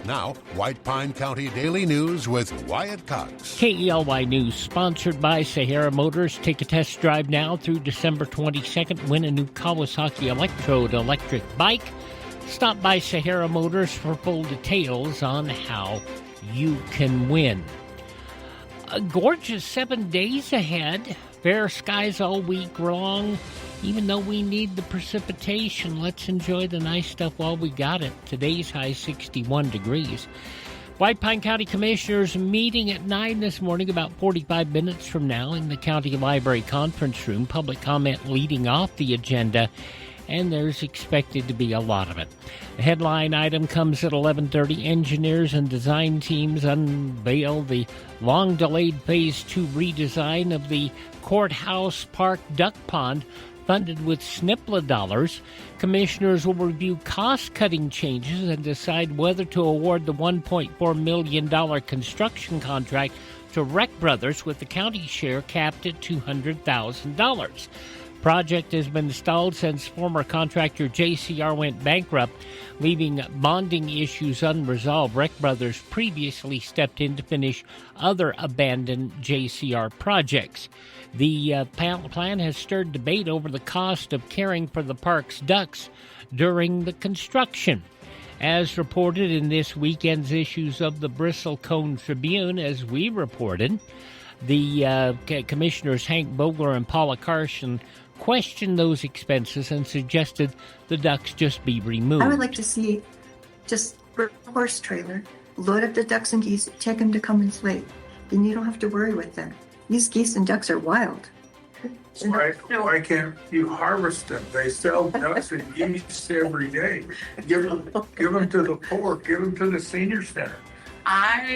Now, White Pine County Daily News with Wyatt Cox. KELY News, sponsored by Sahara Motors. Take a test drive now through December 22nd. Win a new Kawasaki Electrode electric bike. Stop by Sahara Motors for full details on how you can win. A gorgeous 7 days ahead. Fair skies all week long. Even though we need the precipitation, let's enjoy the nice stuff while we got it. Today's high 61 degrees. White Pine County Commissioners meeting at 9 this morning, about 45 minutes from now, in the County Library Conference Room. Public comment leading off the agenda, and there's expected to be a lot of it. The headline item comes at 11:30. Engineers and design teams unveil the long-delayed Phase 2 redesign of the Courthouse Park Duck Pond, funded with SNPLA dollars. Commissioners will review cost-cutting changes and decide whether to award the $1.4 million construction contract to Reck Brothers, with the county share capped at $200,000. Project has been stalled since former contractor JCR went bankrupt, leaving bonding issues unresolved. Reck Brothers previously stepped in to finish other abandoned JCR projects. The plan has stirred debate over the cost of caring for the park's ducks during the construction. As reported in this weekend's issues of the Bristlecone Tribune, as we reported, the commissioners Hank Vogler and Paula Carson questioned those expenses and suggested the ducks just be removed. I would like to see just a horse trailer, load up the ducks and geese, take them to Cummins Lake. Then you don't have to worry with them. These geese and ducks are wild. Why can't you harvest them? They sell ducks and geese every day. Give them to the poor. Give them to the senior center.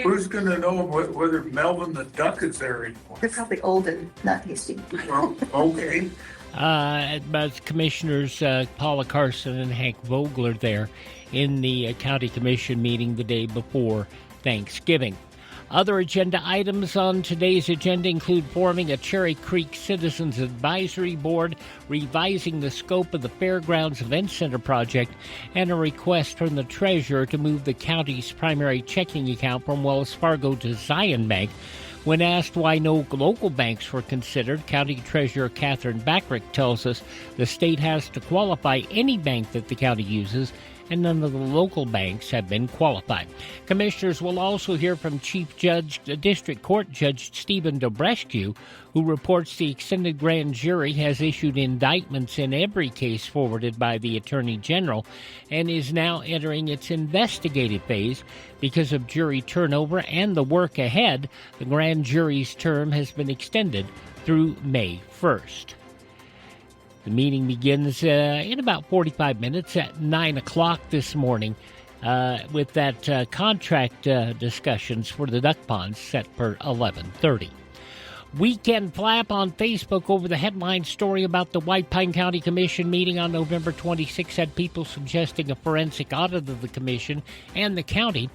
Who's going to know whether Melvin the duck is there anymore? They're probably old and not tasty. Well, okay. But Commissioners Paula Carson and Hank Vogler there in the County Commission meeting the day before Thanksgiving. Other agenda items on today's agenda include forming a Cherry Creek Citizens Advisory Board, revising the scope of the Fairgrounds Event Center project, and a request from the treasurer to move the county's primary checking account from Wells Fargo to Zion Bank. When asked why no local banks were considered, County Treasurer Catherine Backrack tells us the state has to qualify any bank that the county uses, and none of the local banks have been qualified. Commissioners will also hear from Chief District Court Judge Stephen Dobrescu, who reports the extended grand jury has issued indictments in every case forwarded by the Attorney General and is now entering its investigative phase because of jury turnover and the work ahead. The grand jury's term has been extended through May 1st. The meeting begins in about 45 minutes at 9 o'clock this morning with that contract discussions for the duck ponds set for 11:30. Weekend flap on Facebook over the headline story about the White Pine County Commission meeting on November 26 had people suggesting a forensic audit of the commission and the county.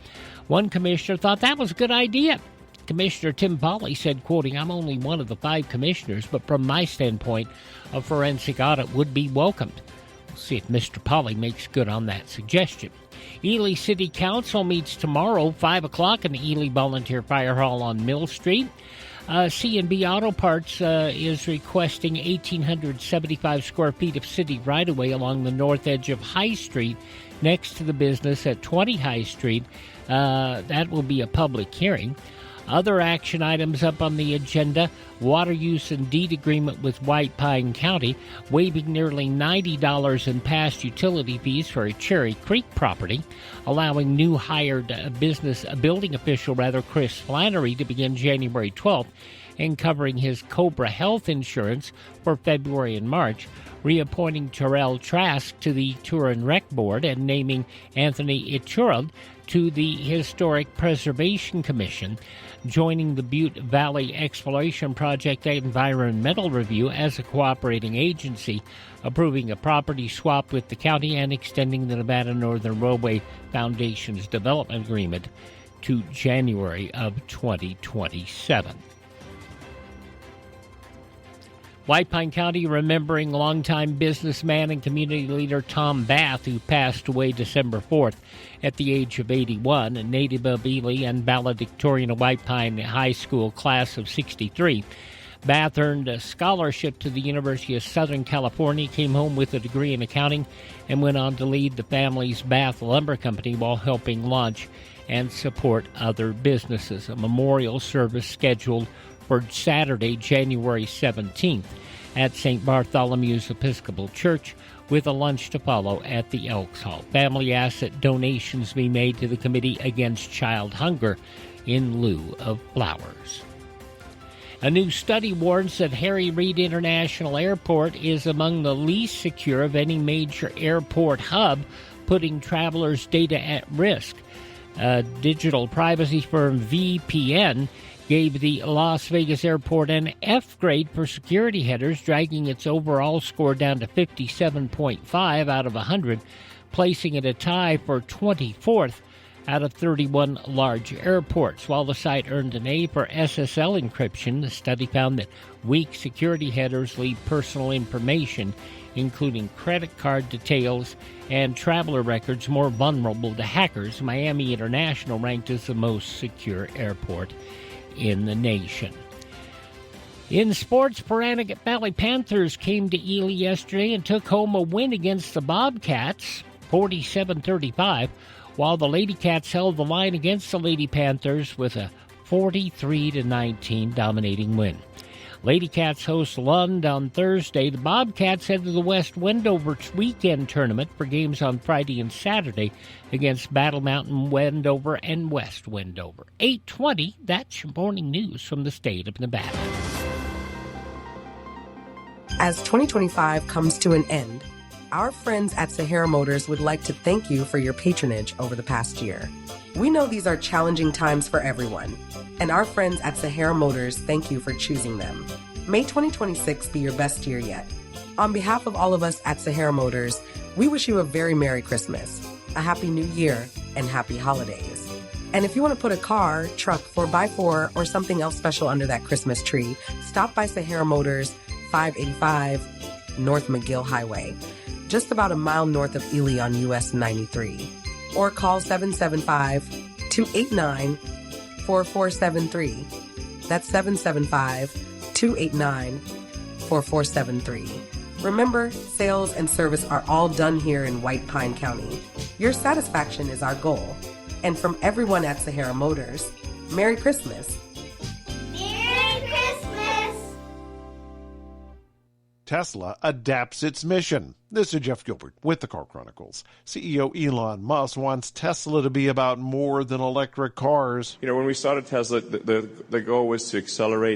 One commissioner thought that was a good idea. Commissioner Tim Pauley said, quoting, "I'm only one of the 5 commissioners, but from my standpoint, a forensic audit would be welcomed." We'll see if Mr. Pauley makes good on that suggestion. Ely City Council meets tomorrow, 5 o'clock in the Ely Volunteer Fire Hall on Mill Street. C&B Auto Parts is requesting 1,875 square feet of city right-of-way along the north edge of High Street next to the business at 20 High Street. That will be a public hearing. Other action items up on the agenda: water use and deed agreement with White Pine County, waiving nearly $90 in past utility fees for a Cherry Creek property, allowing new hired building official Chris Flannery to begin January 12th, and covering his Cobra Health insurance for February and March, reappointing Terrell Trask to the Tour and Rec Board, and naming Anthony Iturralde to the Historic Preservation Commission, joining the Butte Valley Exploration Project Environmental Review as a cooperating agency, approving a property swap with the county, and extending the Nevada Northern Roadway Foundation's development agreement to January of 2027. White Pine County remembering longtime businessman and community leader Tom Bath, who passed away December 4th at the age of 81, a native of Ely and valedictorian of White Pine High School class of 63. Bath earned a scholarship to the University of Southern California, came home with a degree in accounting, and went on to lead the family's Bath Lumber Company while helping launch and support other businesses. A memorial service scheduled for Saturday, January 17th at St. Bartholomew's Episcopal Church, with a lunch to follow at the Elks Hall. Family asset donations be made to the Committee Against Child Hunger in lieu of flowers. A new study warns that Reid International Airport is among the least secure of any major airport hub, putting travelers' data at risk. Digital privacy firm VPN gave the Las Vegas airport an F grade for security headers, dragging its overall score down to 57.5 out of 100, placing it a tie for 24th out of 31 large airports. While the site earned an A for SSL encryption, the study found that weak security headers leave personal information, including credit card details and traveler records, more vulnerable to hackers. Miami International ranked as the most secure airport in the nation. In sports, Pahranagat Valley Panthers came to Ely yesterday and took home a win against the Bobcats, 47-35, while the Ladycats held the line against the Lady Panthers with a 43-19 dominating win. Ladycats host Lund on Thursday. The Bobcats head to the West Wendover weekend tournament for games on Friday and Saturday against Battle Mountain, Wendover, and West Wendover. 8:20, that's your morning news from the state of Nevada. As 2025 comes to an end, our friends at Sahara Motors would like to thank you for your patronage over the past year. We know these are challenging times for everyone, and our friends at Sahara Motors thank you for choosing them. May 2026 be your best year yet. On behalf of all of us at Sahara Motors, we wish you a very Merry Christmas, a Happy New Year, and Happy Holidays. And if you want to put a car, truck, 4x4, or something else special under that Christmas tree, stop by Sahara Motors, 585 North McGill Highway, just about a mile north of Ely on US 93. Or call 775-289-4473. That's 775-289-4473. Remember, sales and service are all done here in White Pine County. Your satisfaction is our goal. And from everyone at Sahara Motors, Merry Christmas. Merry Christmas! Tesla adapts its mission. This is Jeff Gilbert with the Car Chronicles. CEO Elon Musk wants Tesla to be about more than electric cars. You know, when we started Tesla, the goal was to accelerate